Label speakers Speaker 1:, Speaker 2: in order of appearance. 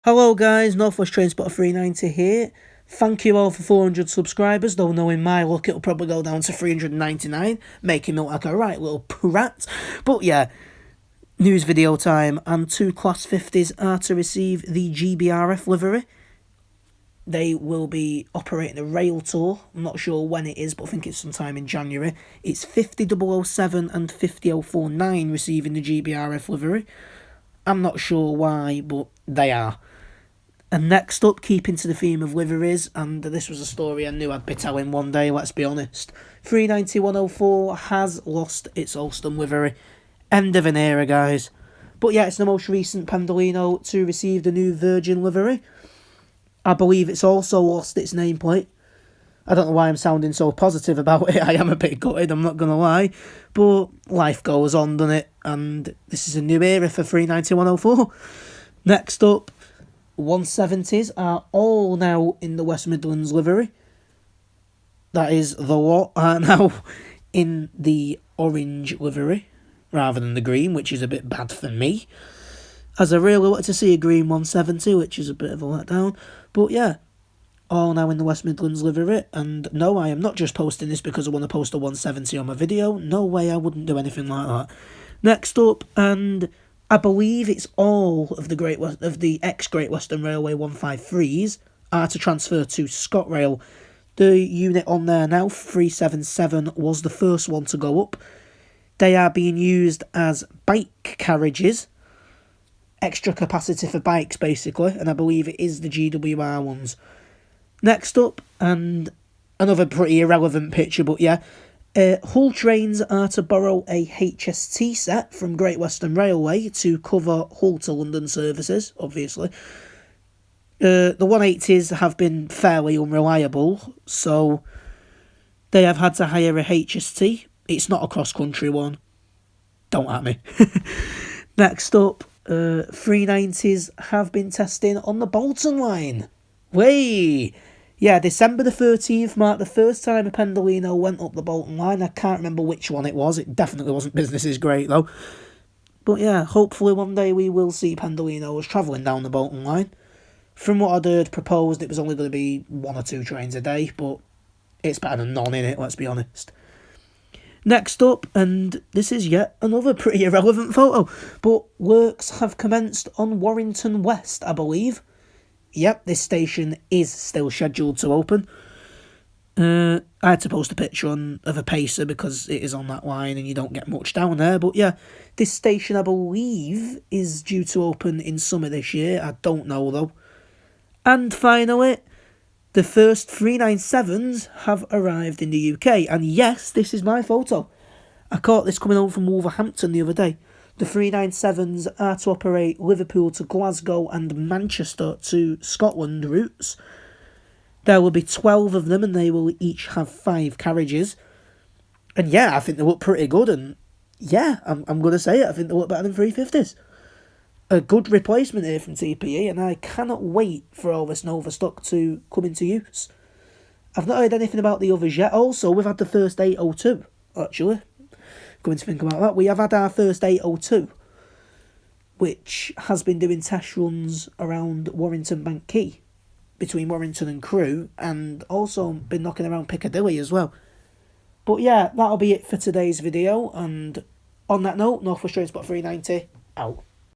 Speaker 1: Hello guys, Northwest Train Spotter 390 here. Thank you all for 400 subscribers, though knowing my luck it'll probably go down to 399, making me look like a right little prat. But yeah, news video time, and 2 Class 50s are to receive the GBRF livery. They will be operating a rail tour. I'm not sure when it is, but I think it's sometime in January. It's 50007 and 50049 receiving the GBRF livery. I'm not sure why, but they are. And next up, keeping to the theme of liveries, and this was a story I knew I'd be telling one day, let's be honest. 390-104 has lost its Ulston livery. End of an era, guys. But yeah, it's the most recent Pendolino to receive the new Virgin livery. I believe it's also lost its nameplate. I don't know why I'm sounding so positive about it. I am a bit gutted, I'm not going to lie. But life goes on, doesn't it? And this is a new era for 390-104. Next up, 170s are all now in the West Midlands livery. That is, the lot are now in the orange livery rather than the green, which is a bit bad for me, as I really wanted to see a green 170, which is a bit of a letdown. But yeah, all now in the West Midlands livery. And no, I am not just posting this because I want to post a 170 on my video. No way, I wouldn't do anything like that. Next up, and I believe it's all of the ex-Great Western Railway 153s are to transfer to ScotRail. The unit on there now, 377, was the first one to go up. They are being used as bike carriages, extra capacity for bikes basically, and I believe it is the GWR ones. Next up, and another pretty irrelevant picture, but yeah, Hull trains are to borrow a HST set from Great Western Railway to cover Hull to London services, obviously. The 180s have been fairly unreliable, so they have had to hire a HST. It's not a cross-country one. Don't at me. Next up, 390s have been testing on the Bolton line. Way! Yeah, December the 13th marked the first time a Pendolino went up the Bolton line. I can't remember which one it was. It definitely wasn't Business is Great, though. But yeah, hopefully one day we will see Pendolinos travelling down the Bolton line. From what I'd heard proposed, it was only going to be 1 or 2 trains a day, but it's better than none, innit? Let's be honest. Next up, and this is yet another pretty irrelevant photo, but works have commenced on Warrington West, I believe. Yep, this station is still scheduled to open. I had to post a picture of a pacer because it is on that line and you don't get much down there. But yeah, this station, I believe, is due to open in summer this year. I don't know, though. And finally, the first 397s have arrived in the UK. And yes, this is my photo. I caught this coming home from Wolverhampton the other day. The 397s are to operate Liverpool to Glasgow and Manchester to Scotland routes. There will be 12 of them and they will each have 5 carriages. And yeah, I think they look pretty good, and yeah, I'm going to say it, I think they look better than 350s. A good replacement here from TPE, and I cannot wait for all this Nova stock to come into use. I've not heard anything about the others yet. Also, we've had the first 802, actually. Going to think about that, we have had our first 802, which has been doing test runs around Warrington Bank Quay, between Warrington and Crewe, and also been knocking around Piccadilly as well. But yeah, that'll be it for today's video, and on that note, Northwest Train Spotter 390, out.